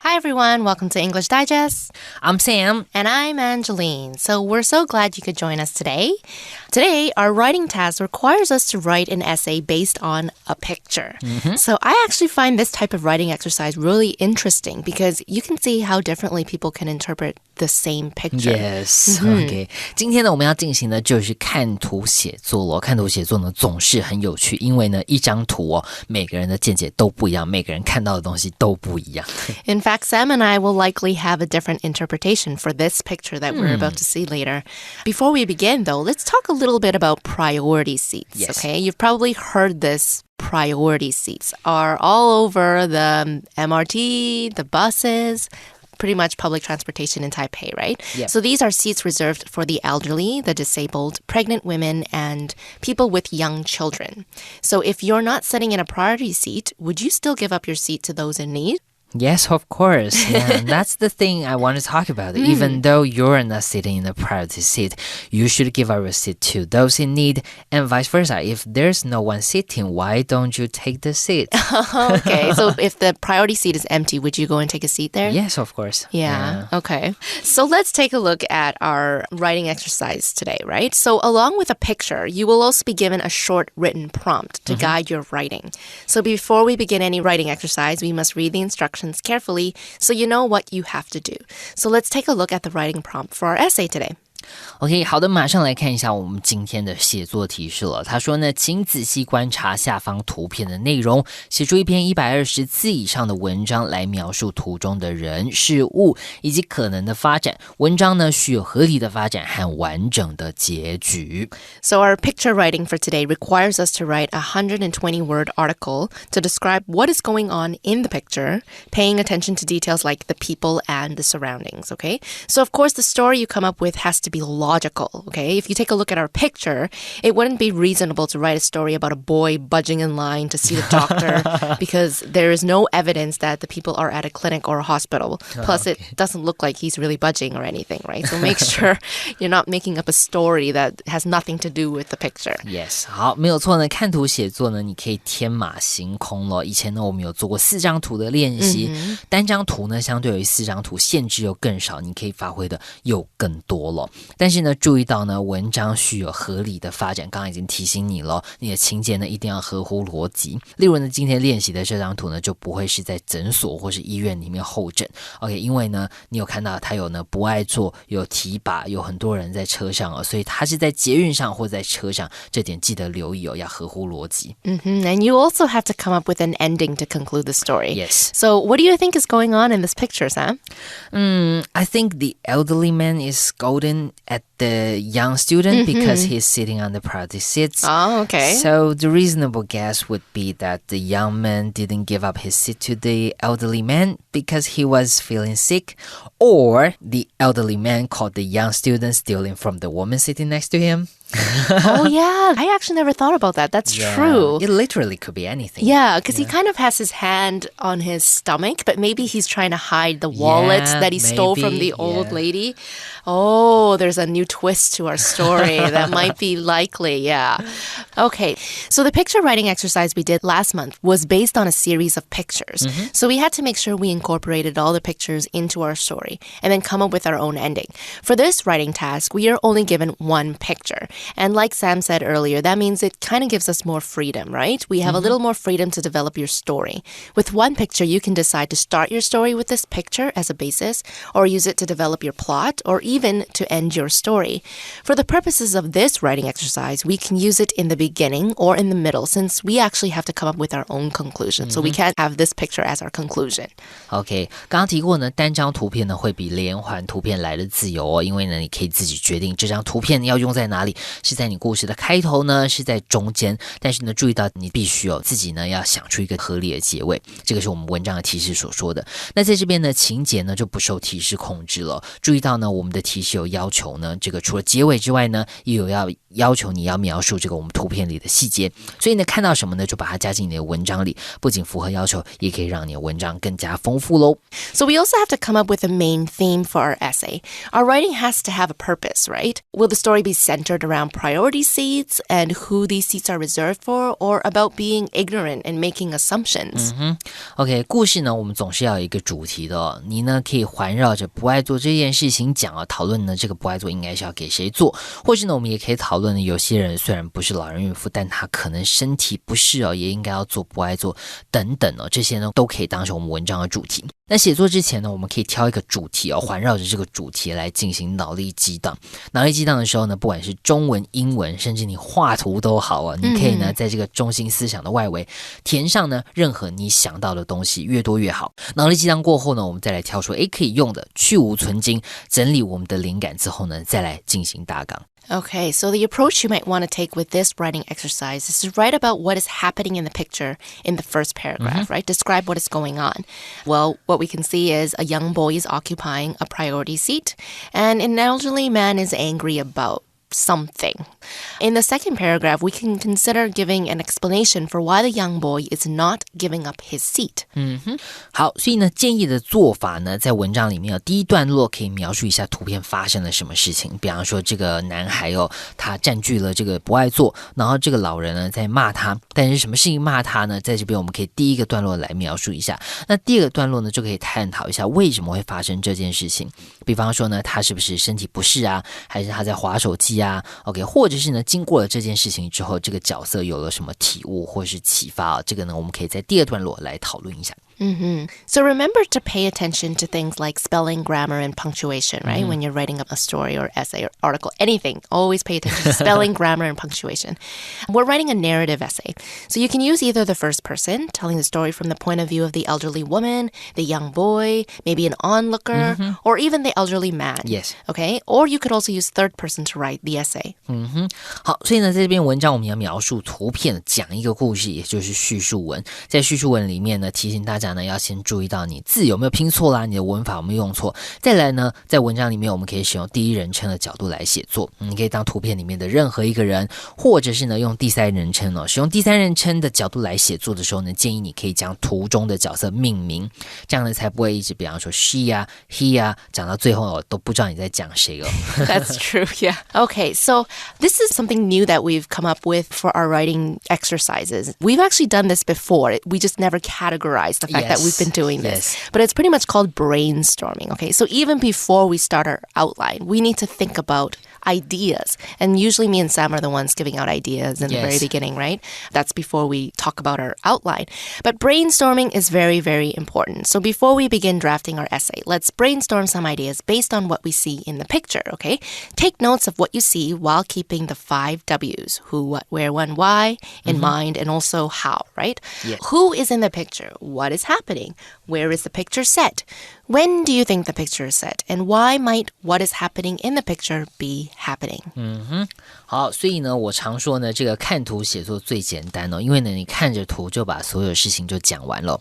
Hi everyone, welcome to English Digest. I'm Sam. And I'm Angeline. So we're so glad you could join us today. Today, our writing task requires us to write an essay based on a picture. So I actually find this type of writing exercise really interesting because you can see how differently people can interpret the same picture. Yes, OK. 今天呢，我们要进行的就是看图写作咯。看图写作呢，总是很有趣，因为呢，一张图哦，每个人的见解都不一样，每个人看到的东西都不一样。In fact, Sam and I will likely have a different interpretation for this picture that we're about to see later. Before we begin, though, let's talk a little bit about priority seats, Yes. okay? You've probably heard this. Priority seats are all over the MRT, the buses, pretty much public transportation in Taipei, right? Yeah. So these are seats reserved for the elderly, the disabled, pregnant women, and people with young children. So if you're not sitting in a priority seat, would you still give up your seat to those in need? Yes, of course. Yeah, that's the thing I want to talk about. Even though you're not sitting in a priority seat, you should give up your seat to those in need and vice versa. If there's no one sitting, why don't you take the seat? Okay, so if the priority seat is empty, would you go and take a seat there? Yes, of course. Yeah, okay. So let's take a look at our writing exercise today, right? So along with a picture, you will also be given a short written prompt to guide your writing. So before we begin any writing exercise, we must read the instructions carefully so you know what you have to do. So let's take a look at the writing prompt for our essay today. OK, 好的，马上来看一下我们今天的写作提示了。他说呢，请仔细观察下方图片的内容，写出一篇120字以上的文章来描述图中的人、事物以及可能的发展。文章呢，需有合理的发展和完整的结局。So our picture writing for today requires us to write a 120-word article to describe what is going on in the picture, paying attention to details like the people and the surroundings, okay? So of course, the story you come up with has to be logical, okay? If you take a look at our picture, it wouldn't be reasonable to write a story about a boy budging in line to see the doctor because there is no evidence that the people are at a clinic or a hospital. Plus, it doesn't look like he's really budging or anything, right? So make sure you're not making up a story that has nothing to do with the picture. Yes, 好，没有错呢。看图写作呢，你可以天马行空咯。以前呢，我们有做过4张图的练习，单张图呢，相对于4张图限制又更少，你可以发挥的又更多了。但是呢，注意到呢，文章需有合理的发展，刚刚已经提醒你了，你的情节呢一定要合乎逻辑。例如呢，今天练习的这张图呢，就不会是在诊所或是医院里面候诊 ，OK？ 因为呢，你有看到它有呢不爱坐，有提把，有很多人在车上哦，所以它是在捷运上或在车上，这点记得留意哦，要合乎逻辑。And you also have to come up with an ending to conclude the story. Yes. So what do you think is going on in this picture, Sam? I think the elderly man is scolding at the young student because he's sitting on the priority seats. Oh, okay. So the reasonable guess would be that the young man didn't give up his seat to the elderly man because he was feeling sick, or the elderly man caught the young student stealing from the woman sitting next to him. Oh, yeah. I actually never thought about that. That's true. It literally could be anything. Yeah, because he kind of has his hand on his stomach, but maybe he's trying to hide the wallet that he stole from the old lady. Oh, there's a new twist to our story. That might be likely, yeah. Okay, so the picture writing exercise we did last month was based on a series of pictures. So we had to make sure we incorporated all the pictures into our story and then come up with our own ending. For this writing task, we are only given one picture. And like Sam said earlier, that means it kind of gives us more freedom, right? We have a little more freedom to develop your story. With one picture, you can decide to start your story with this picture as a basis, or use it to develop your plot, or even to end your story. For the purposes of this writing exercise, we can use it in the beginning or in the middle, since we actually have to come up with our own conclusion. So we can't have this picture as our conclusion. OK, 刚刚提过呢，单张图片呢会比连环图片来的自由哦，因为呢你可以自己决定这张图片要用在哪里，是在你故事的开头呢，是在中间，但是呢注意到你必须自己呢要想出一个合理的结尾，这个是我们文章的提示所说的。那在这边呢，情节呢就不受提示控制了。注意到呢，我们的提示有要求呢，这个除了结尾之外呢，也有要求你要描述这个我们图片里的细节，所以呢看到什么呢就把它加进你的文章里，不仅符合要求，也可以让你的文章更加丰富咯。 So we also have to come up with a main theme for our essay. Our writing has to have a purpose, right? Will the story be centered around priority seats and who these seats are reserved for, or about being ignorant and making assumptions? OK, 故事呢我们总是要有一个主题的哦。你呢可以环绕着不爱做这件事情讲啊，讨论呢这个不爱做应该是要给谁做，或是呢我们也可以讨论呢有些人虽然不是老人孕妇，但他可能身体不适哦，也应该要做不爱做等等哦，这些呢都可以当成我们文章的主题。那写作之前呢，我们可以挑一个主题哦，环绕着这个主题来进行脑力激荡。脑力激荡的时候呢，不管是中文、英文，甚至你画图都好啊，你可以呢在这个中心思想的外围填上呢任何你想到的东西，越多越好。脑力激荡过后呢，我们再来挑出可以用的，去无存菁，整理我们的灵感之后呢，再来进行大纲。Okay, so the approach you might want to take with this writing exercise is to write about what is happening in the picture in the first paragraph, right? Describe what is going on. Well, what we can see is a young boy is occupying a priority seat, and an elderly man is angry about something. In the second paragraph, we can consider giving an explanation for why the young boy is not giving up his seat. 好，所以呢建议的做法呢，在文章里面第一段落可以描述一下图片发生了什么事情，比方说这个男孩他占据了这个不爱做，然后这个老人呢在骂他，但是什么事情骂他呢？在这边我们可以第一个段落来描述一下，那第二个段落呢就可以探讨一下为什么会发生这件事情，比方说呢他是不是身体不适啊，还是他在滑手机啊 OK， 或者是呢经过了这件事情之后，这个角色有了什么体悟或是启发啊，这个呢我们可以在第二段落来讨论一下。So remember to pay attention to things like spelling, grammar, and punctuation, right? When you're writing up a story or essay or article, anything, always pay attention to spelling, grammar, and punctuation. We're writing a narrative essay. So you can use either the first person, telling the story from the point of view of the elderly woman, the young boy, maybe an onlooker, or even the elderly man. Yes. Okay? Or you could also use third person to write the essay. 好，所以呢在这篇文章我们要描述图片，讲一个故事，也就是叙述文。在叙述文里面呢，提醒大家呢要先注意到你字有没有拼错啦，你的文法有没有用错。再来呢，在文章里面我们可以使用第一人称的角度来写作，你可以当图片里面的任何一个人，或者是呢用第三人称使用第三人称的角度来写作的时候呢，建议你可以将图中的角色命名，这样呢才不会一直比方说 she 啊 he 啊，讲到最后都不知道你在讲谁哦。That's true, yeah. Okay, so this is something new that we've come up with for our writing exercises. We've actually done this before. We just never categorized the fact that we've been doing this. But it's pretty much called brainstorming, okay? So even before we start our outline, we need to think about ideas. And usually me and Sam are the ones giving out ideas in the very beginning, right? That's before we talk about our outline. But brainstorming is very, very important. So before we begin drafting our essay, let's brainstorm some ideas based on what we see in the picture, okay? Take notes of what you see while keeping the 5 W's, who, what, where, when, why in mind, and also how, right? Yes. Who is in the picture? What is happening? Where is the picture set? When do you think the picture is set? And why might what is happening in the picture be happening? 好，所以呢我常说呢这个看图写作最简单因为呢你看着图就把所有事情就讲完了。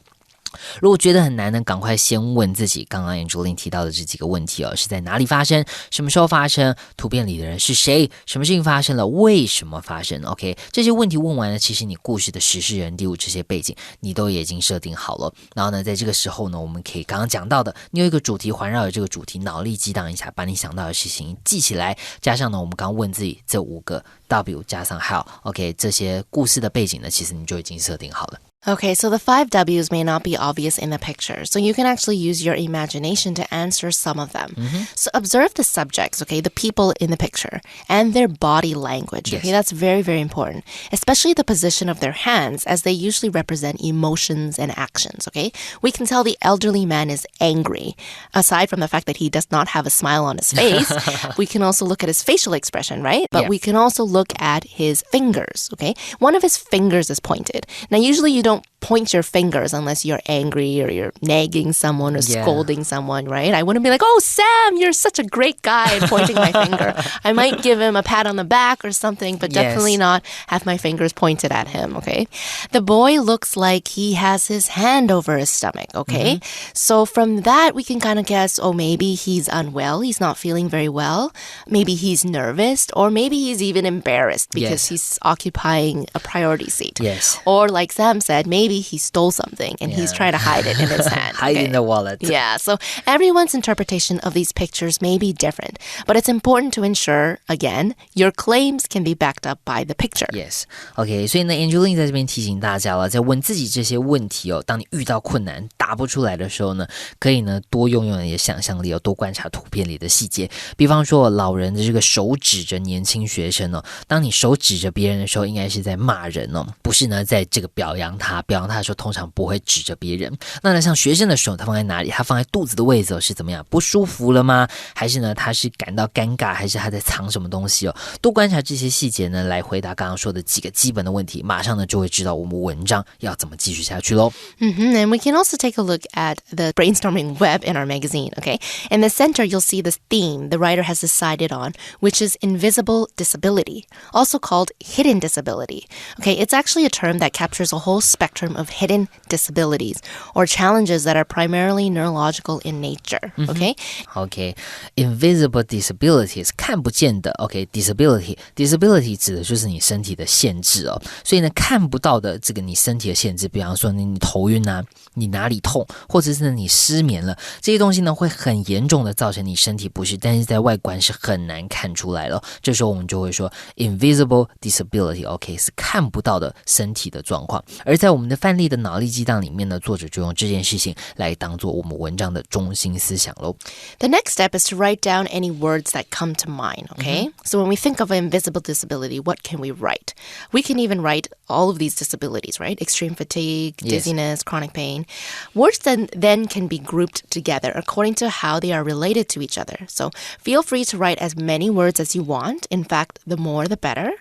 如果觉得很难呢，赶快先问自己刚刚 Angeline 提到的这几个问题是在哪里发生，什么时候发生，图片里的人是谁，什么事情发生了，为什么发生 OK， 这些问题问完了，其实你故事的时事人地物这些背景你都已经设定好了。然后呢在这个时候呢，我们可以刚刚讲到的，你有一个主题，环绕着这个主题脑力激荡一下，把你想到的事情记起来，加上呢我们刚问自己这5个 W 加上 how OK， 这些故事的背景呢其实你就已经设定好了。Okay, so the 5 W's may not be obvious in the picture, so you can actually use your imagination to answer some of them. So observe the subjects, okay, the people in the picture, and their body language. Okay, that's very, very important, especially the position of their hands, as they usually represent emotions and actions, okay? We can tell the elderly man is angry. Aside from the fact that he does not have a smile on his face, we can also look at his facial expression, right? But we can also look at his fingers, okay? One of his fingers is pointed. Now, usually you don't point your fingers unless you're angry or you're nagging someone or scolding someone, right? I wouldn't be like, oh, Sam, you're such a great guy, and pointing my finger. I might give him a pat on the back or something, but definitely not have my fingers pointed at him, okay? The boy looks like he has his hand over his stomach, okay? So from that, we can kind of guess, oh, maybe he's unwell. He's not feeling very well. Maybe he's nervous, or maybe he's even embarrassed because he's occupying a priority seat. Yes. Or like Sam said, maybe he stole something and he's trying to hide it in his hand. Hide in the wallet. Yeah, so everyone's interpretation of these pictures may be different, but it's important to ensure, again, your claims can be backed up by the picture. Yes. OK, 所以呢 Angeline 在这边提醒大家了，在问自己这些问题哦，当你遇到困难答不出来的时候呢，可以呢多用你的想象力哦，多观察图片里的细节。比方说老人的这个手指着年轻学生哦，当你手指着别人的时候，应该是在骂人哦，不是呢在这个表扬他。表扬他的时候通常不会指着别人。那呢像学生的手他放在哪里？他放在肚子的位置哦，是怎么样？不舒服了吗？还是呢他是感到尴尬，还是他在藏什么东西哦？多观察这些细节呢，来回答刚刚说的几个基本的问题，马上呢就会知道我们文章要怎么继续下去咯。And we can also take a look at the brainstorming web in our magazine, okay? In the center, you'll see this theme the writer has decided on, which is invisible disability, also called hidden disability. Okay, it's actually a term that captures a whole spectrum of hidden disabilities or challenges that are primarily neurological in nature, okay? Okay, invisible disability 是看不见的 OK, disability 指的就是你身体的限制哦，所以呢看不到的这个你身体的限制，比方说你头晕啊，你哪里痛，或者是你失眠了，这些东西呢会很严重的造成你身体不适，但是在外观是很难看出来了。这时候我们就会说 invisible disability OK 是看不到的身体的状况。而在我们的范例的脑力激荡里面呢，作者就用这件事情来当做我们文章的中心思想咯。The next step is to write down any words that come to mind, okay? So when we think of invisible disability, what can we write? We can even write all of these disabilities, right? Extreme fatigue, dizziness, chronic pain. Words then can be grouped together according to how they are related to each other. So feel free to write as many words as you want. In fact, the more the better.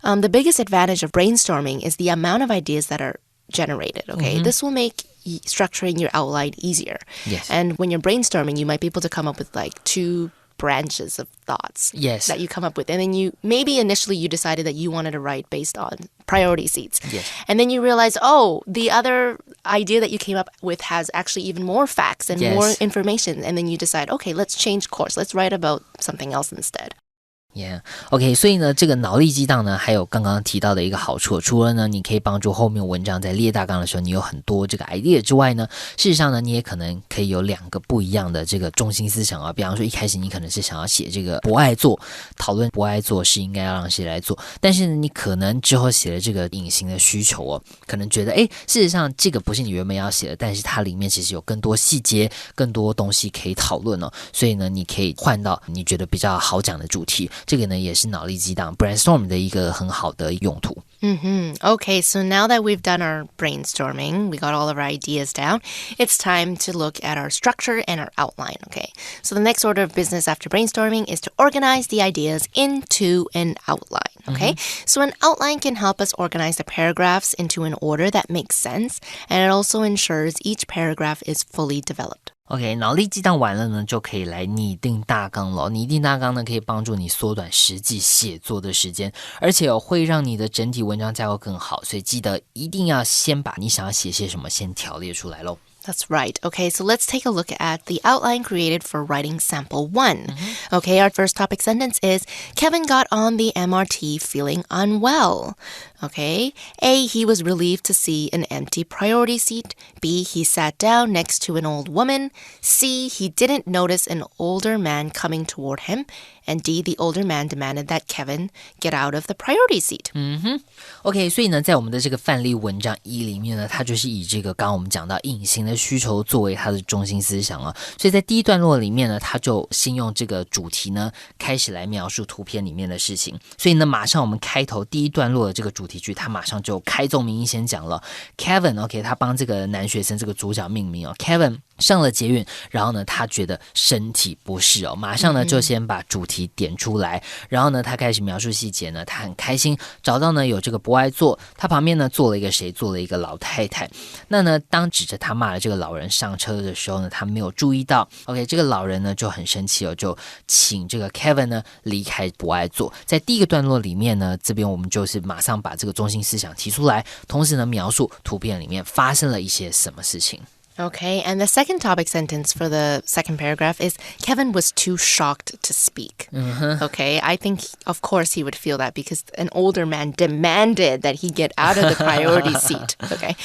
The biggest advantage of brainstorming is the amount of ideas that are generated, okay? This will make structuring your outline easier. Yes. And when you're brainstorming, you might be able to come up with like 2 branches of thoughts that you come up with. And then maybe initially you decided that you wanted to write based on priority seats. Yes. And then you realize, oh, the other idea that you came up with has actually even more facts and more information. And then you decide, okay, let's change course. Let's write about something else instead. Yeah, OK, 所以呢这个脑力激荡呢还有刚刚提到的一个好处，除了呢你可以帮助后面文章在列大纲的时候你有很多这个 idea 之外呢，事实上呢你也可能可以有2个不一样的这个中心思想啊。比方说一开始你可能是想要写这个博爱座，讨论博爱座是应该要让谁来做，但是呢你可能之后写了这个隐形的需求哦，可能觉得事实上这个不是你原本要写的，但是它里面其实有更多细节更多东西可以讨论哦，所以呢你可以换到你觉得比较好讲的主题，这个呢也是脑力激荡 brainstorm 的一个很好的用途。Okay, so now that we've done our brainstorming, we got all of our ideas down, it's time to look at our structure and our outline, okay? So the next order of business after brainstorming is to organize the ideas into an outline, okay? So an outline can help us organize the paragraphs into an order that makes sense, and it also ensures each paragraph is fully developed. OK, 脑力激荡完了呢，就可以来拟定大纲了。拟定大纲呢，可以帮助你缩短实际写作的时间，而且会让你的整体文章架构更好。所以记得一定要先把你想要写些什么先条列出来咯。That's right. Okay, so let's take a look at the outline created for writing sample 1. Okay, our first topic sentence is, Kevin got on the MRT feeling unwell. Okay, A, he was relieved to see an empty priority seat. B, he sat down next to an old woman. C, he didn't notice an older man coming toward him. And D, the older man demanded that Kevin get out of the priority seat. OK, 所以呢，在我们的这个范例文章1里面呢，它就是以这个刚刚我们讲到隐形的需求作为它的中心思想啊。所以在第一段落里面呢，它就先用这个主题呢开始来描述图片里面的事情。所以呢，马上我们开头第一段落的这个主题句，它马上就开宗明义先讲了 Kevin OK 他帮这个男学生这个主角命名哦 Kevin 上了捷运，然后呢他觉得身体不适哦，马上呢就先把主题点出来，然后呢他开始描述细节呢，他很开心找到呢有这个博爱座，他旁边呢坐了一个谁，坐了一个老太太。那呢当指着他骂了这个老人上车的时候呢，他没有注意到 OK 这个老人呢就很生气哦，就请这个 Kevin 呢离开博爱座。在第一个段落里面呢，这边我们就是马上把这个中心思想提出来，同时呢描述图片里面发生了一些什么事情。Okay, and the second topic sentence for the second paragraph is Kevin was too shocked to speak. Okay, I think, of course, he would feel that because an older man demanded that he get out of the priority seat. Okay,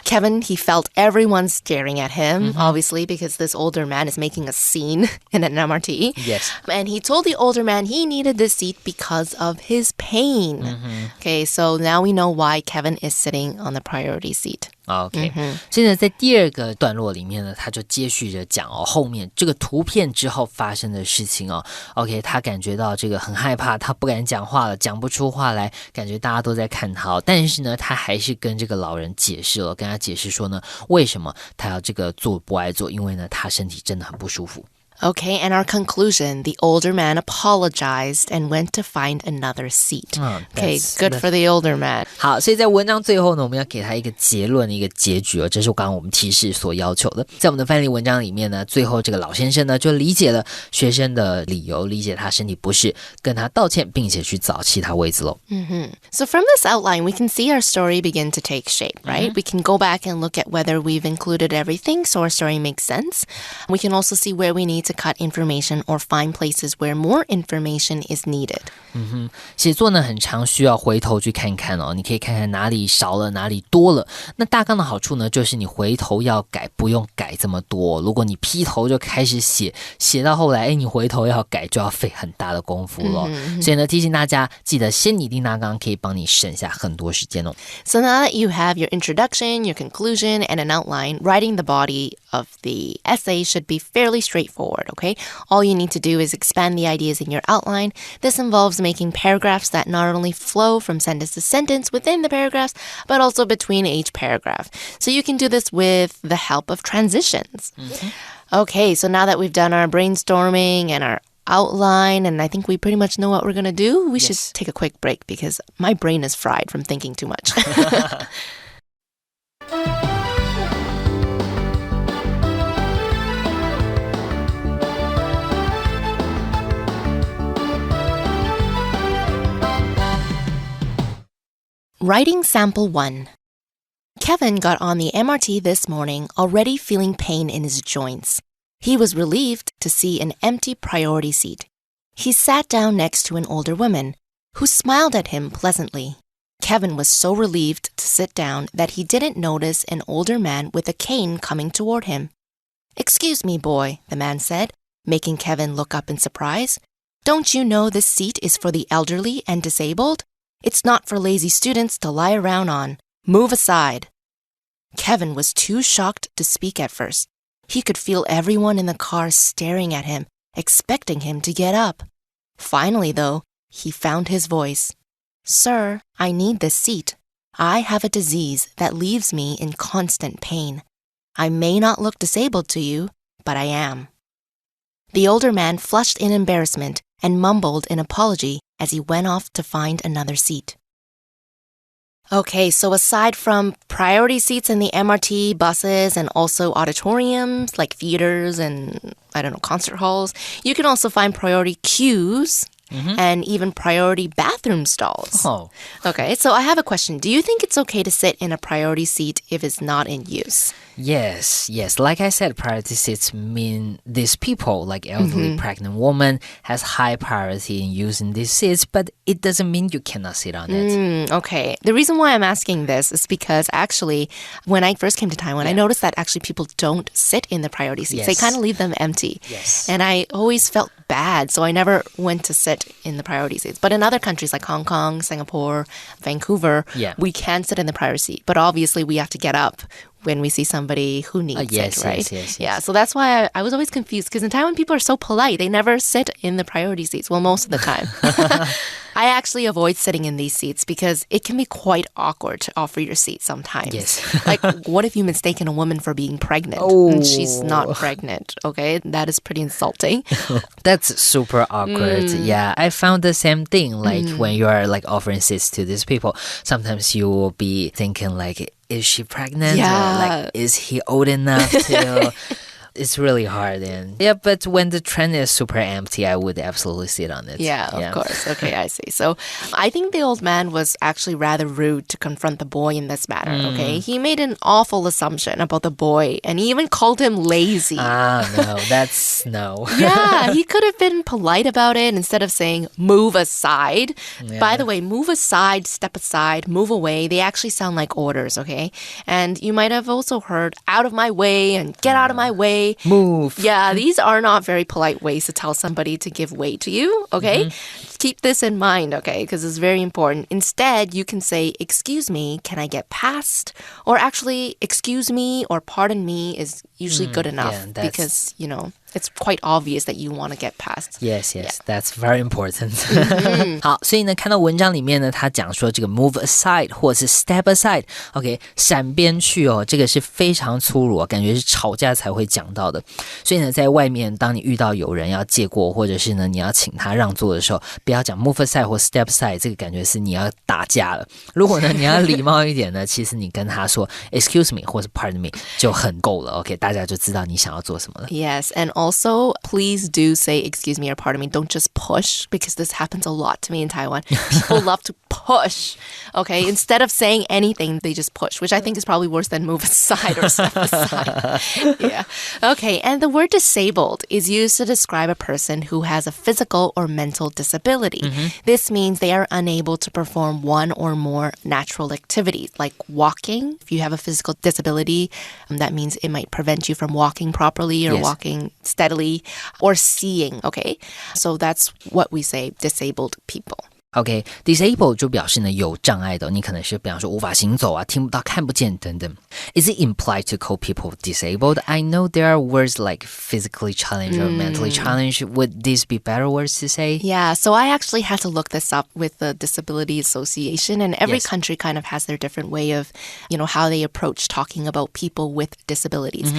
Kevin, he felt everyone staring at him, obviously, because this older man is making a scene in an MRT. Yes. And he told the older man he needed this seat because of his pain. Okay, so now we know why Kevin is sitting on the priority seat. OK，所以呢，在第二个段落里面呢，他就接续着讲哦，后面这个图片之后发生的事情哦。OK， 他感觉到这个很害怕，他不敢讲话了，讲不出话来，感觉大家都在看他。但是呢，他还是跟这个老人解释了，跟他解释说呢，为什么他要这个坐博爱座，因为呢，他身体真的很不舒服。Okay, and our conclusion, the older man apologized and went to find another seat. Okay, good for the older man. 好，所以在文章最后呢，我们要给他一个结论，一个结局哦，这是刚刚我们提示所要求的。在我们的范例文章里面呢，最后这个老先生呢就理解了学生的理由，理解他身体不适，跟他道歉，并且去找其他位子咯。So from this outline, we can see our story begin to take shape, right? We can go back and look at whether we've included everything so our story makes sense. We can also see where we need to cut information or find places where more information is needed. 写作呢很常需要回头去看看哦，你可以看看哪里少了，哪里多了。那大纲的好处呢，就是你回头要改，不用改这么多。如果你劈头就开始写，写到后来，你回头要改就要费很大的功夫了。所以呢，提醒大家记得先拟定大纲，可以帮你省下很多时间哦。So now that you have your introduction, your conclusion, and an outline, writing the body of the essay should be fairly straightforward, okay? All you need to do is expand the ideas in your outline. This involves making paragraphs that not only flow from sentence to sentence within the paragraphs, but also between each paragraph. So you can do this with the help of transitions. Okay, so now that we've done our brainstorming and our outline, and I think we pretty much know what we're going to do, we should take a quick break because my brain is fried from thinking too much. Writing Sample 1. Kevin got on the MRT this morning already feeling pain in his joints. He was relieved to see an empty priority seat. He sat down next to an older woman, who smiled at him pleasantly. Kevin was so relieved to sit down that he didn't notice an older man with a cane coming toward him. "Excuse me, boy," the man said, making Kevin look up in surprise. "Don't you know this seat is for the elderly and disabled? It's not for lazy students to lie around on. Move aside." Kevin was too shocked to speak at first. He could feel everyone in the car staring at him, expecting him to get up. Finally, though, he found his voice. "Sir, I need this seat. I have a disease that leaves me in constant pain. I may not look disabled to you, but I am." The older man flushed in embarrassment and mumbled an apology as he went off to find another seat. Okay, so aside from priority seats in the MRT, buses, and also auditoriums like theaters and, concert halls, you can also find priority queues and even priority bathroom stalls. Oh. Okay, so I have a question. Do you think it's okay to sit in a priority seat if it's not in use? Yes. Like I said, priority seats mean these people, like elderly pregnant woman, has high priority in using these seats, but it doesn't mean you cannot sit on it. Okay. The reason why I'm asking this is because actually, when I first came to Taiwan, I noticed that actually people don't sit in the priority seats. They kind of leave them empty. Yes. And I always felt bad, so I never went to sit in the priority seats. But in other countries like Hong Kong, Singapore, Vancouver, we can sit in the priority seat. But obviously, we have to get up when we see somebody who needs it, right? Yes. Yeah, so that's why I was always confused because in Taiwan, people are so polite. They never sit in the priority seats. Well, most of the time. I actually avoid sitting in these seats because it can be quite awkward to offer your seat sometimes. Yes. Like, what if you mistaken a woman for being pregnant and she's not pregnant? Okay, that is pretty insulting. That's super awkward. Yeah, I found the same thing. Like when you are like offering seats to these people, sometimes you will be thinking like, is she pregnant? Yeah. Or like, is he old enough to... It's really hard. And yeah, but when the train is super empty, I would absolutely sit on it. Yeah, of course. Okay, I see. So I think the old man was actually rather rude to confront the boy in this matter, okay? He made an awful assumption about the boy and he even called him lazy. No, that's no. Yeah, he could have been polite about it instead of saying, move aside. Yeah. By the way, move aside, step aside, move away. They actually sound like orders, okay? And you might have also heard out of my way and get out of my way. Move. Yeah, these are not very polite ways to tell somebody to give way to you, okay? Keep this in mind, okay? Because it's very important. Instead, you can say, excuse me, can I get past? Or actually, excuse me or pardon me is usually good enough because, you know, it's quite obvious that you want to get past. Yes, that's very important. 好，所以呢，看到文章里面呢，他讲说这个 move aside 或者是 step aside， OK， 闪边去哦，这个是非常粗鲁，感觉是吵架才会讲到的。所以呢，在外面，当你遇到有人要借过，或者是呢你要请他让座的时候，不要讲 move aside 或 step aside， 这个感觉是你要打架了。如果呢你要礼貌一点呢，其实你跟他說 excuse me 或是 pardon me 就很够了。OK， 大家就知道你想要做什麼了。Yes, and also, please do say excuse me or pardon me. Don't just push because this happens a lot to me in Taiwan. People love to push. Okay, instead of saying anything, they just push, which I think is probably worse than move aside or step aside. Yeah. Okay, and the word disabled is used to describe a person who has a physical or mental disability. This means they are unable to perform one or more natural activities, like walking. If you have a physical disability, that means it might prevent you from walking properly or walking steadily, or seeing, okay? So that's what we say, disabled people. OK, disabled 就表示呢有障碍的，你可能是比方说无法行走啊，听不到、看不见等等。Is it implied to call people disabled? I know there are words like physically challenged or mentally challenged. Would these be better words to say? Yeah, so I actually had to look this up with the Disability Association, and every country kind of has their different way of, you know, how they approach talking about people with disabilities.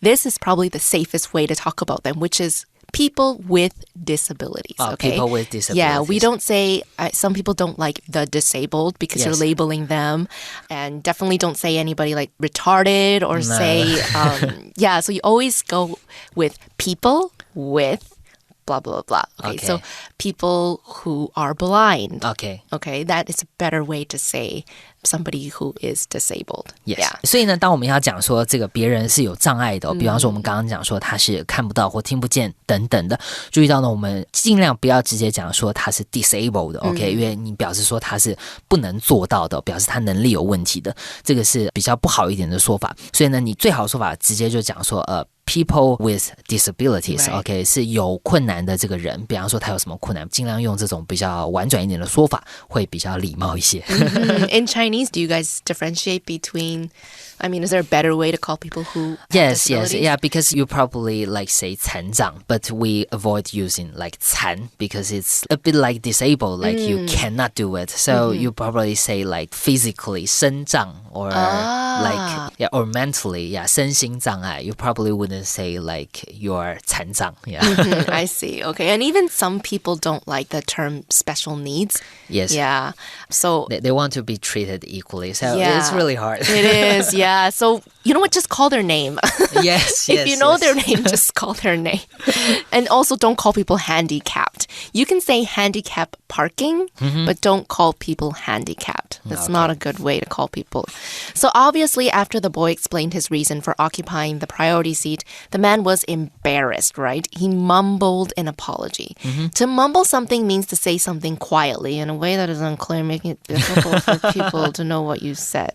This is probably the safest way to talk about them, which is people with disabilities. Okay, people with disabilities. Yeah, we don't say, some people don't like the disabled because you're labeling them, and definitely don't say anybody like retarded or say, so you always go with people with blah, blah, blah. Okay, so people who are blind. Okay, that is a better way to say somebody who is disabled. Yes. Yeah. 所以呢，当我们要讲说这个别人是有障碍的，比方说我们刚刚讲说他是看不到或听不见等等的，注意到呢，我们尽量不要直接讲说他是 disabled 的 ，OK， 因为你表示说他是不能做到的，表示他能力有问题的，这个是比较不好一点的说法。所以呢，你最好的说法直接就讲说people with disabilities, OK, 是有困难的这个人，比方说他有什么困难，尽量用这种比较婉转一点的说法，会比较礼貌一些。In Chinese, do you guys differentiate between, I mean, is there a better way to call people who Yes, yeah, because you probably like say 残障, but we avoid using like 残 because it's a bit like disabled, like you cannot do it. So you probably say like physically 身障 or like, yeah, or mentally, yeah, 身心障碍. You probably wouldn't say like you're 残障. Yeah. I see. Okay. And even some people don't like the term special needs. Yes. Yeah. So they want to be treated equally. So it's really hard. It is. Yeah. So you know what? Just call their name. Yes. If you know their name, just call their name. And also don't call people handicapped. You can say handicap parking, but don't call people handicapped. That's not a good way to call people. So obviously, after the boy explained his reason for occupying the priority seat, the man was embarrassed, right? He mumbled an apology. To mumble something means to say something quietly in a way that is unclear, making it difficult for people to know what you said.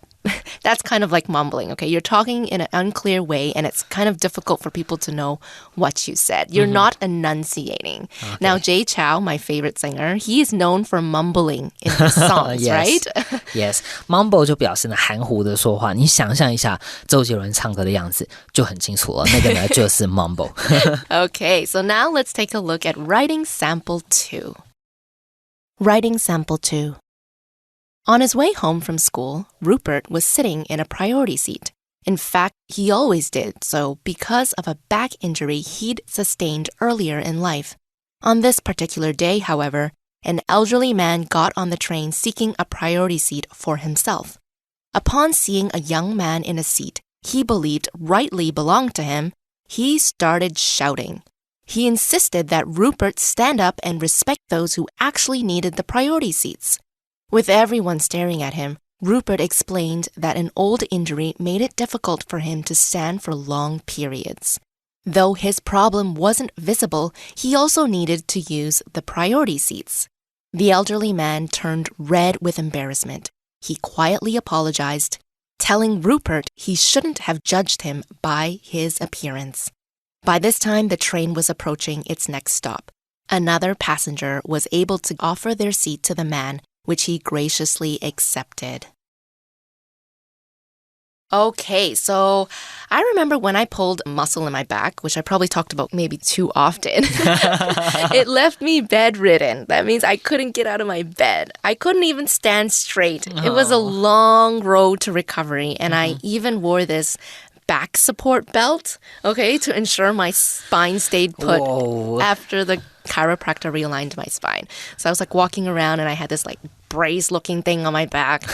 That's kind of like mumbling, okay? You're talking in an unclear way, and it's kind of difficult for people to know what you said. You're not enunciating. Okay. Now, Jay Chou, my favorite singer, he is known for mumbling in his songs, right? Yes. Mumble 就表示呢含糊的说话。你想象一下周杰伦唱歌的样子，就很清楚了。那个呢就是 mumble. Okay, so now let's take a look at writing sample 2. Writing Sample 2. On his way home from school, Rupert was sitting in a priority seat. In fact, he always did so because of a back injury he'd sustained earlier in life. On this particular day, however, an elderly man got on the train seeking a priority seat for himself. Upon seeing a young man in a seat he believed rightly belonged to him, he started shouting. He insisted that Rupert stand up and respect those who actually needed the priority seats. With everyone staring at him, Rupert explained that an old injury made it difficult for him to stand for long periods. Though his problem wasn't visible, he also needed to use the priority seats. The elderly man turned red with embarrassment. He quietly apologized, telling Rupert he shouldn't have judged him by his appearance. By this time, the train was approaching its next stop. Another passenger was able to offer their seat to the man, which he graciously accepted. Okay, so I remember when I pulled a muscle in my back, which I probably talked about maybe too often. It left me bedridden. That means I couldn't get out of my bed. I couldn't even stand straight. It was a long road to recovery, and I even wore this back support belt, okay, to ensure my spine stayed put after the chiropractor realigned my spine. So I was like walking around and I had this like brace looking thing on my back.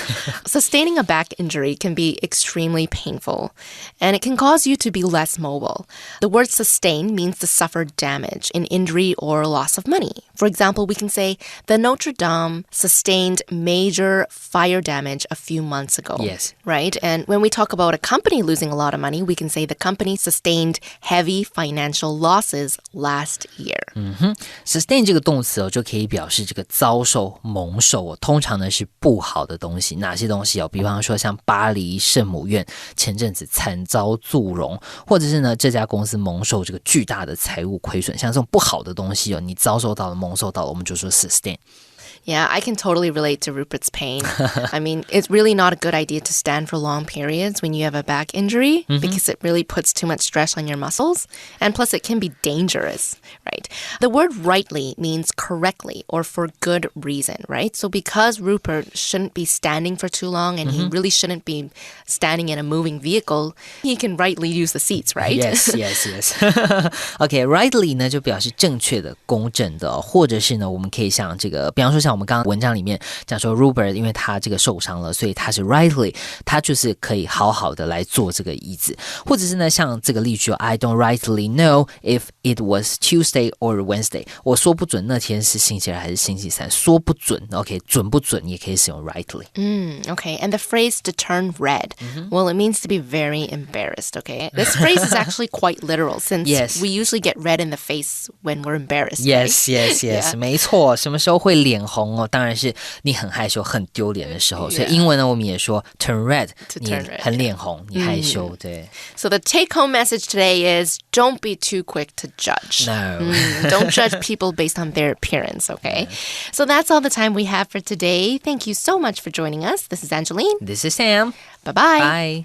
Sustaining a back injury can be extremely painful and it can cause you to be less mobile. The word sustain means to suffer damage, an injury or loss of money. For example, we can say the Notre Dame sustained major fire damage a few months ago. Yes. Right? And when we talk about a company losing a lot of money, we can say the company sustained heavy financial losses last year. Sustain 这个动词就可以表示这个遭受、蒙受通常呢是不好的东西。哪些东西比方说像巴黎圣母院前阵子惨遭祝融，或者是呢这家公司蒙受这个巨大的财务亏损，像这种不好的东西你遭受到了、蒙受到了，我们就说 sustain。Yeah, I can totally relate to Rupert's pain. I mean, it's really not a good idea to stand for long periods when you have a back injury because it really puts too much stress on your muscles. And plus, it can be dangerous, right? The word rightly means correctly or for good reason, right? So because Rupert shouldn't be standing for too long and he really shouldn't be standing in a moving vehicle, he can rightly use the seats, right? Yes. Okay, rightly 呢就表示正确的、公正的，或者是呢我们可以像这个，比方说像我们刚刚文章里面讲说 Rupert 因为他这个受伤了，所以他是 rightly 他就是可以好好的来坐这个椅子，或者是呢像这个例句I don't rightly know if it was Tuesday or Wednesday， 我说不准那天是星期二还是星期三，说不准 OK 准不准也可以使用 rightly。 Okay, and the phrase to turn red, well, it means to be very embarrassed, okay? This phrase is actually quite literal since we usually get red in the face when we're embarrassed. Yes, yeah. 没错，什么时候会脸红当然是你很害羞、很丢脸的时候。所以英文呢，我们也说 turn red， 你很脸红，你害羞，对。So the take-home message today is don't be too quick to judge. No. Don't judge people based on their appearance, okay? So that's all the time we have for today. Thank you so much for joining us. This is Angeline. This is Sam. Bye-bye. Bye.